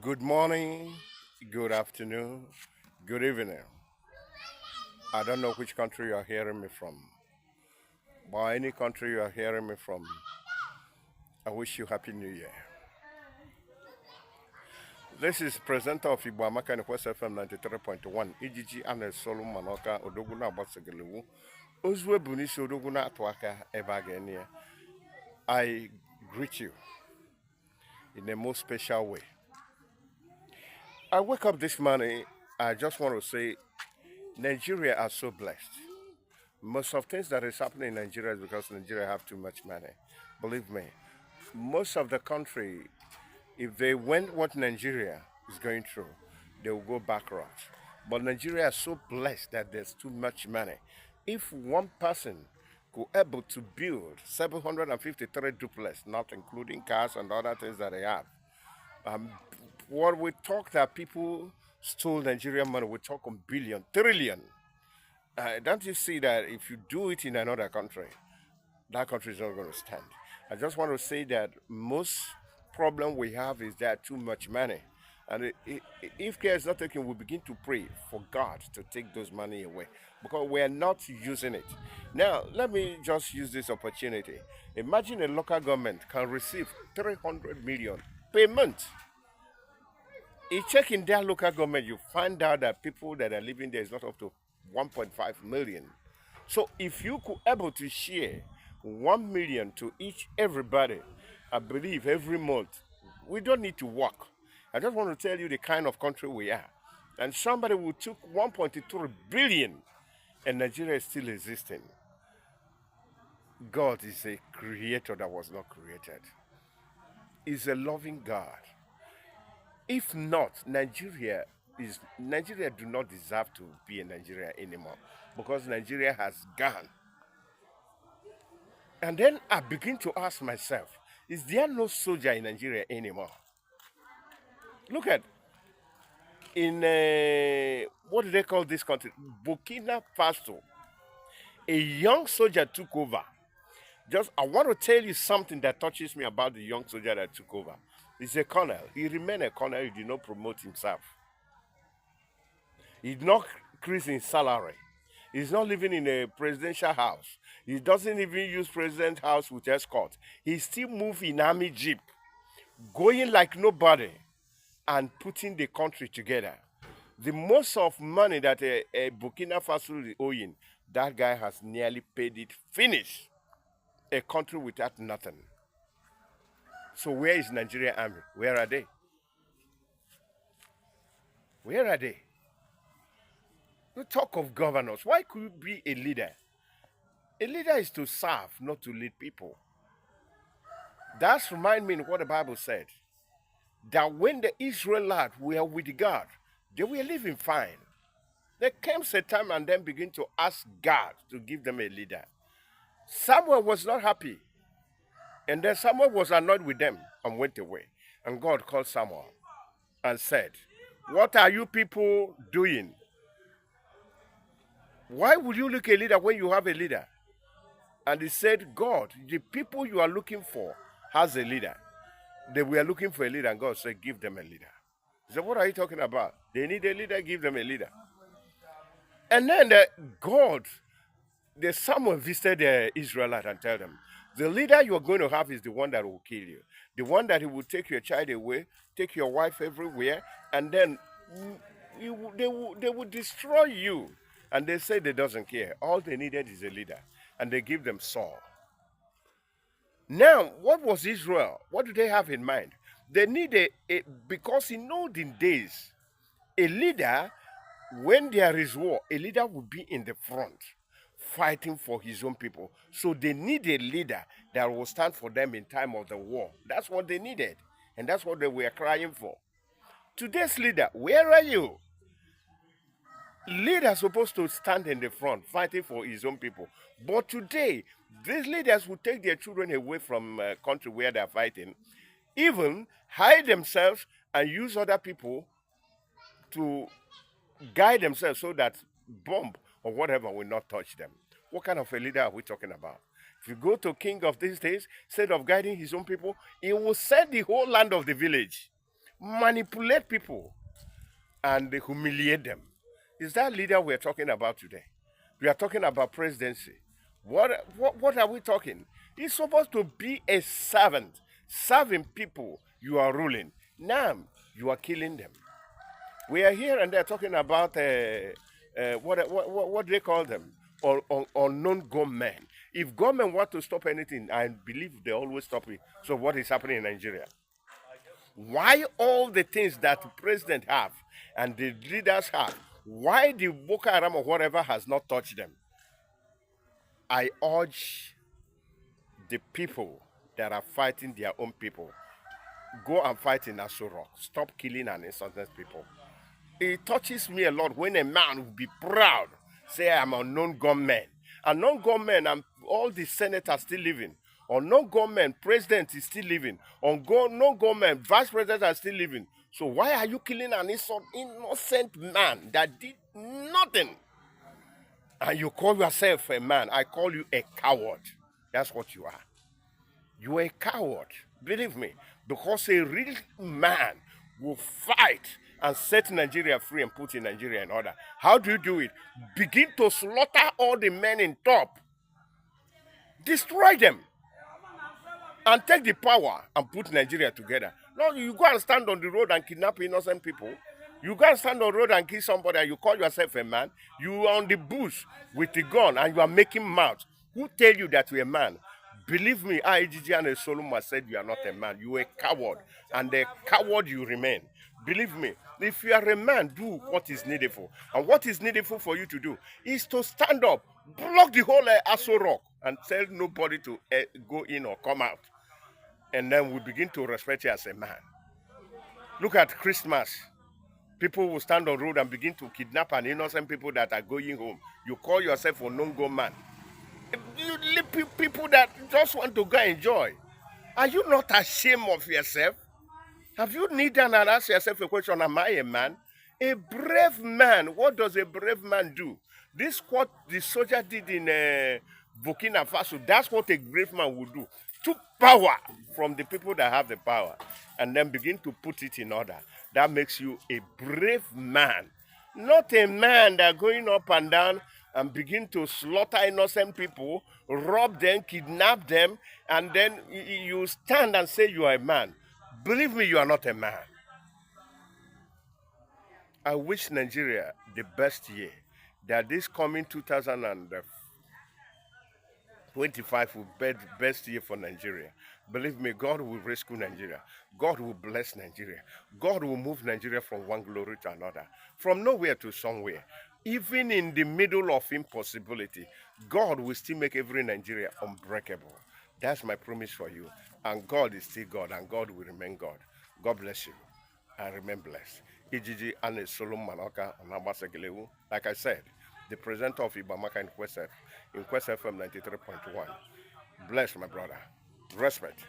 Good morning, good afternoon, good evening. I don't know which country you are hearing me from, but any country you are hearing me from, I wish you Happy New Year. This is presenter of Igbo Amaka in West FM 93.1, Ijiji Anel Solu Manoka, Odoguna Basagelewu, Ozwe Bunisi Odoguna Atwaka Ebagenia. I greet you in the most special way. I wake up this morning, I just want to say Nigeria are so blessed. Most of things that is happening in Nigeria is because Nigeria have too much money. Believe me, most of the country, if they went what Nigeria is going through, they will go bankrupt. But Nigeria is so blessed that there's too much money. If one person could able to build 753 duplex, not including cars and other things that they have, um, what we talk that people stole Nigerian money, we talk on billion, trillion. Don't you see that if you do it in another country, that country is not going to stand? I just want to say that most problem we have is that too much money. And if care is not taken, we begin to pray for God to take those money away because we are not using it. Now, let me just use this opportunity. Imagine a local government can receive 300 million payment. You check in their local government, you find out that people that are living there is not up to 1.5 million. So if you could able to share 1 million to each everybody, I believe every month, we don't need to work. I just want to tell you the kind of country we are. And somebody who took 1.2 billion and Nigeria is still existing. God is a creator that was not created. He's a loving God. If not, Nigeria do not deserve to be in Nigeria anymore because Nigeria has gone. And then I begin to ask myself, is there no soldier in Nigeria anymore? Look at in what do they call this country? Burkina Faso. A young soldier took over. Just I want to tell you something that touches me about the young soldier that took over. He's a colonel. He remained a colonel. He did not promote himself. He did not increase in salary. He's not living in a presidential house. He doesn't even use president's house with escort. He still move in army jeep, going like nobody and putting the country together. The most of money that a Burkina Faso is owing, that guy has nearly paid it finish. A country without nothing. So where is Nigeria army? Where are they? Where are they? We talk of governors. Why could you be a leader? A leader is to serve, not to lead people. That's remind me of what the Bible said. That when the Israelites were with God, they were living fine. There came a time and then begin to ask God to give them a leader. Samuel was not happy. And then Samuel was annoyed with them and went away. And God called Samuel and said, what are you people doing? Why would you look a leader when you have a leader? And he said, God, the people you are looking for has a leader. They were looking for a leader, and God said, give them a leader. He said, what are you talking about? They need a leader, give them a leader. And then the Samuel visited the Israelites and tell them, the leader you're going to have is the one that will kill you. The one that he will take your child away, take your wife everywhere, and then they will destroy you. And they say they doesn't care. All they needed is a leader. And they give them Saul. Now, what was Israel? What do they have in mind? They need because in olden days, a leader, when there is war, a leader will be in the front fighting for his own people. So they need a leader that will stand for them in time of the war. That's what they needed. And that's what they were crying for. Today's leader, where are you? Leader supposed to stand in the front fighting for his own people. But today, these leaders will take their children away from a country where they're fighting, even hide themselves and use other people to guide themselves so that bomb or whatever will not touch them. What kind of a leader are we talking about? If you go to king of these days, instead of guiding his own people, he will send the whole land of the village manipulate people, and they humiliate them. Is that leader we're talking about today? We are talking about presidency. What are we talking? He's supposed to be a servant, serving people you are ruling. Now you are killing them. We are here and they're talking about what do they call them? Unknown gunmen. If government want to stop anything, I believe they always stop it. So what is happening in Nigeria? Why all the things that the president have and the leaders have, why the Boko Haram or whatever has not touched them? I urge the people that are fighting their own people, go and fight in Aso Rock. Stop killing and insulting people. It touches me a lot when a man will be proud, say I'm a unknown gunman. Unknown gunman and all the senators still living. Unknown gunman, president is still living. Unknown gunman, vice president are still living. So why are you killing an innocent man that did nothing? And you call yourself a man. I call you a coward. That's what you are. You are a coward. Believe me. Because a real man will fight and set Nigeria free and put in Nigeria in order. How do you do it? Begin to slaughter all the men in top. Destroy them. And take the power and put Nigeria together. No, you go and stand on the road and kidnap innocent people. You go and stand on the road and kill somebody and you call yourself a man. You are on the bush with a gun and you are making mouth. Who tell you that you're a man? Believe me, IGG and Solomon said you are not a man. You are a coward. And a coward you remain. Believe me, if you are a man, do what is needful. And what is needful for you to do is to stand up, block the whole Aso Rock and tell nobody to go in or come out. And then we begin to respect you as a man. Look at Christmas. People will stand on the road and begin to kidnap an innocent people that are going home. You call yourself a non-go man. You leave people that just want to go enjoy. Are you not ashamed of yourself? Have you kneeled down and asked yourself a question, am I a man? A brave man, what does a brave man do? This what the soldier did in Burkina Faso, that's what a brave man would do. Took power from the people that have the power and then begin to put it in order. That makes you a brave man. Not a man that going up and down and begin to slaughter innocent people, rob them, kidnap them, and then you stand and say you are a man. Believe me, you are not a man. I wish Nigeria the best year, that this coming 2025 will be the best year for Nigeria. Believe me, God will rescue Nigeria. God will bless Nigeria. God will move Nigeria from one glory to another, from nowhere to somewhere. Even in the middle of impossibility, God will still make every Nigeria unbreakable. That's my promise for you. And God is still God, and God will remain God. God bless you, and remain blessed. Ijiji Ane Solomon Manoka Onabasegelewu. Like I said, the presenter of Ibamaka in Quest FM 93.1. Bless my brother. Respect.